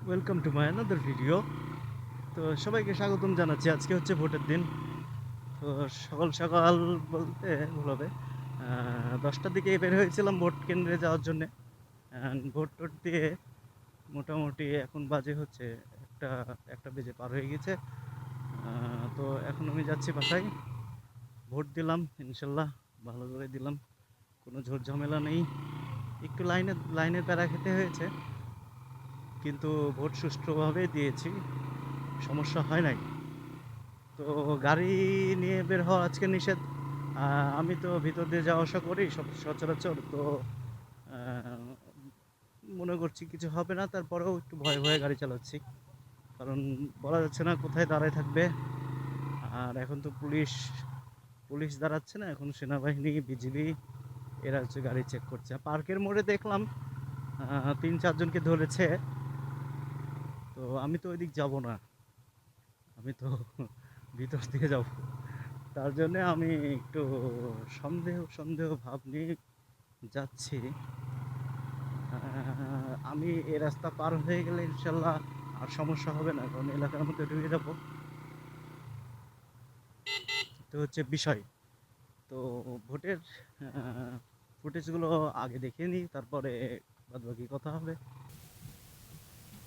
Welcome to my another video. তো সবাইকে স্বাগতম জানাচ্ছি। আজকে হচ্ছে ভোটের দিন। তো সকাল সকাল বলতে ভুল হবে, 10টার দিকে বের হয়েছিলাম ভোট কেন্দ্রে যাওয়ার জন্যে। ভোট টোট দিয়ে মোটামুটি এখন বাজে হচ্ছে একটা একটা বেজে পার হয়ে গেছে। তো এখন আমি যাচ্ছি বাসায়। ভোট দিলাম ইনশাল্লাহ, ভালো করে দিলাম, কোনো ঝোর ঝামেলা নেই। একটু লাইনের প্যারা খেতে হয়েছে, কিন্তু ভোট সুষ্ঠুভাবে দিয়েছি, সমস্যা হয় নাই। তো গাড়ি নিয়ে বের হওয়া আজকে নিষেধ। আমি তো ভিতর দিয়ে যাওয়া আসা করি সচরাচর। তো আহ, মনে করছি কিছু হবে না, তারপরেও একটু ভয়ে ভয়ে গাড়ি চালাচ্ছি, কারণ বলা যাচ্ছে না কোথায় দাঁড়ায় থাকবে। আর এখন তো পুলিশ পুলিশ দাঁড়াচ্ছে না, এখন সেনাবাহিনী, বিজিবি এরা হচ্ছে গাড়ি চেক করছে। পার্কের মোড়ে দেখলাম 3-4 জনকে ধরেছে। তো আমি তো ওইদিক যাব না, আমি তো ভিতর দিয়ে যাব। তার জন্য আমি একটু সন্দেহ সন্দেহ ভাব নিয়ে যাচ্ছি। আমি এই রাস্তা পার হয়ে গেলে ইনশাল্লাহ আর সমস্যা হবে না, কারণ এলাকার মধ্যে ঢুকে যাব। তো হচ্ছে বিষয়। তো ভোটের ফুটেজগুলো আগে দেখে নিই, তারপরে বাদ বাকি কথা হবে।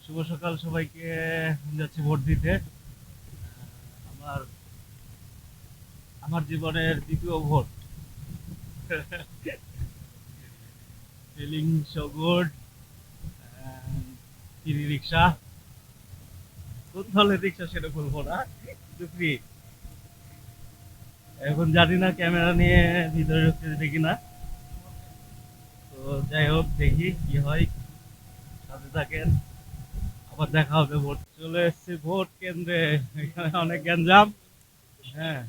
শুভ সকাল সবাইকে। যাচ্ছি ভোট দিতে। আমার আমার জীবনের দ্বিতীয় vote. Feeling so good. Free rickshaw, কোন ধরনের রিক্সা সেটা বলবো না, কিন্তু ফ্রি। এখন জানি না ক্যামেরা নিয়ে ভিতরে ঢুকতে দেবে কিনা। তো যাই হোক, দেখি কি হয়, সাথে থাকেন। আবার দেখা হবে। ভোট চলে এসেছি ভোট কেন্দ্রে, এখানে অনেক গ্যাঞ্জাম। হ্যাঁ,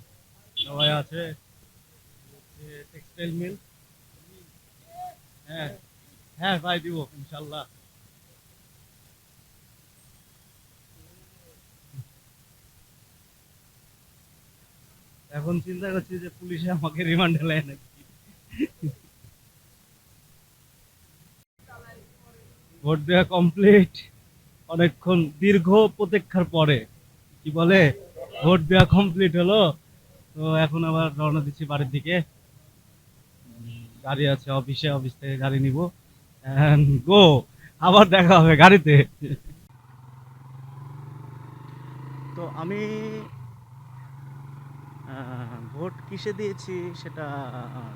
সবাই আছে। Textile mill. হ্যাঁ, হ্যাঁ ভাই, দিব ইনশাল্লাহ। এখন চিন্তা করছি যে পুলিশে আমাকে রিমান্ডে নেয় নাকি। ভোট দেওয়া কমপ্লিট, অনেকক্ষণ দীর্ঘ প্রতীক্ষার পরে, কি বলে, ভোট দেওয়া কমপ্লিট হলো। তো এখন আবার রওনা দিচ্ছি বাড়ির দিকে। গাড়ি আছে অফিসে, অফিস থেকে গাড়ি নিব। গো, আবার দেখা হবে গাড়িতে। তো আমি ভোট কিসে দিয়েছি সেটা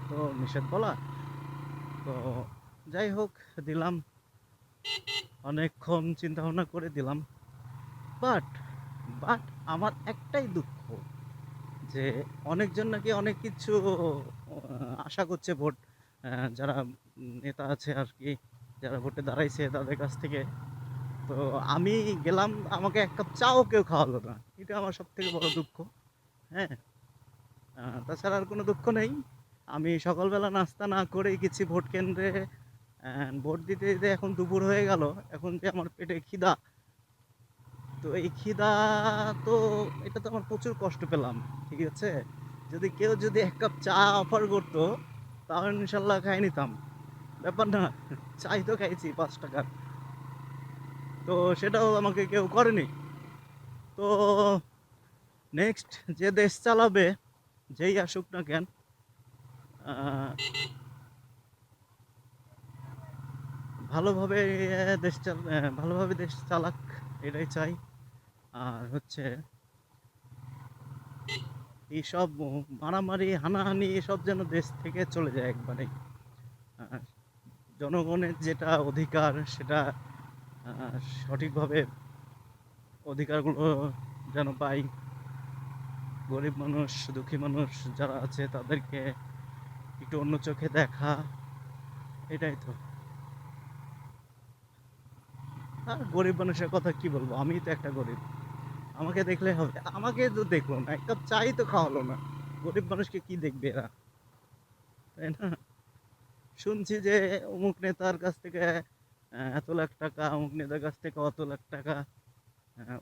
তো নিষেধ বলা। তো যাই হোক, দিলাম, অনেকক্ষণ চিন্তা ভাবনা করে দিলাম। বাট বাট আমার একটাই দুঃখ, যে অনেকজন নাকি অনেক কিছু আশা করছে ভোট, যারা নেতা আছে আর কি, যারা ভোটে দাঁড়াইছে তাদের কাছ থেকে। তো আমি গেলাম, আমাকে এক কাপ চাও কেউ খাওয়ালো না, এটা আমার সব থেকে বড় দুঃখ। হ্যাঁ, তাছাড়া আর কোনো দুঃখ নেই। আমি সকালবেলা নাস্তা না করেই গেছি ভোট কেন্দ্রে। ভোট দিতে দিতে এখন দুপুর হয়ে গেল। এখন যে আমার পেটে খিদা, তো এই খিদা, তো এটা তো আমার প্রচুর কষ্ট পেলাম। ঠিক আছে, যদি কেউ যদি এক কাপ চা অফার করতো, তাহলে ইনশাল্লাহ খাই নিতাম, ব্যাপার না। চাই তো খাইছি 5 টাকার, তো সেটাও আমাকে কেউ করেনি। তো নেক্সট যে দেশ চালাবে, যেই আসুক না কেন, আহ, ভালোভাবে ভালোভাবে দেশ চালাক, এটাই চাই। আর হচ্ছে এইসব মারামারি হানাহানি এসব যেন দেশ থেকে চলে যায় একবারে। আহ, জনগণের যেটা অধিকার, সেটা সঠিকভাবে অধিকারগুলো যেন পাই। গরিব মানুষ, দুঃখী মানুষ যারা আছে তাদেরকে একটু অন্য চোখে দেখা, এটাই তো। আর গরিব মানুষের কথা কি বলবো, আমি তো একটা গরিব। আমাকে দেখলে হবে, আমাকে তো দেখলো না, এক কাপ চাই তো খাওয়ালো না, গরিব মানুষকে কি দেখবে এরা, তাই না? শুনছি যে অমুক নেতার কাছ থেকে এত লাখ টাকা, অমুক নেতার কাছ থেকে অত লাখ টাকা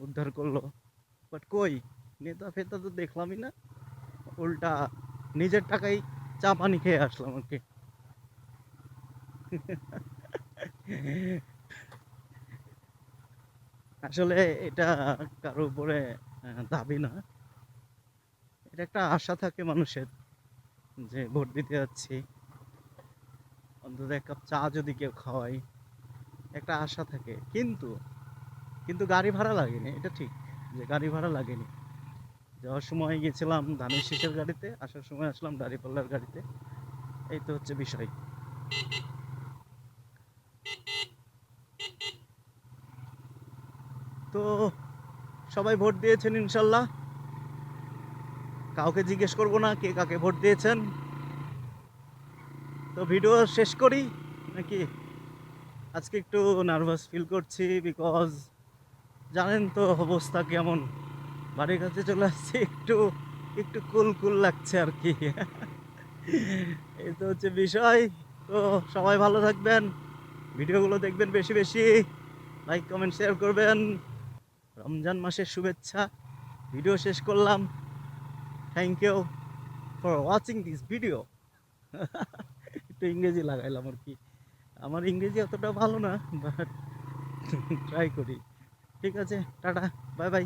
উদ্ধার করলো। বাট কই, নেতা ফেতা তো দেখলামই না। উল্টা নিজের টাকাই চা পানি খেয়ে আসলাম আর কি। আসলে এটা কারো উপরে দাবি না, এটা একটা আশা থাকে মানুষের যে ভোট দিতে যাচ্ছি, অন্তত এক কাপ চা যদি কেউ খাওয়ায়, একটা আশা থাকে। কিন্তু কিন্তু গাড়ি ভাড়া লাগেনি, এটা ঠিক যে গাড়ি ভাড়া লাগেনি। যাওয়ার সময় গেছিলাম ধানের শীষের গাড়িতে, আসার সময় আসলাম দাঁড়িপাল্লার গাড়িতে। এই তো হচ্ছে বিষয়। তো সবাই ভোট দিয়েছেন ইনশাল্লাহ, কাউকে জিজ্ঞেস করব না কে কাকে ভোট দিয়েছেন। তো ভিডিও শেষ করি নাকি? আজকে একটু নার্ভাস ফিল করছি, বিকজ জানেন তো অবস্থা কেমন। বাড়ির কাছে চলে আসছি, একটু একটু কুল কুল লাগছে আর কি। এই তো হচ্ছে বিষয়। তো সবাই ভালো থাকবেন, ভিডিওগুলো দেখবেন বেশি বেশি, লাইক কমেন্ট শেয়ার করবেন। রমজান মাসের শুভেচ্ছা। ভিডিও শেষ করলাম। Thank you for watching this video. একটু ইংরেজি লাগাইলাম আর কি, আমার ইংরেজি অতটা ভালো না, বাট ট্রাই করি। ঠিক আছে, টাটা, বাই বাই।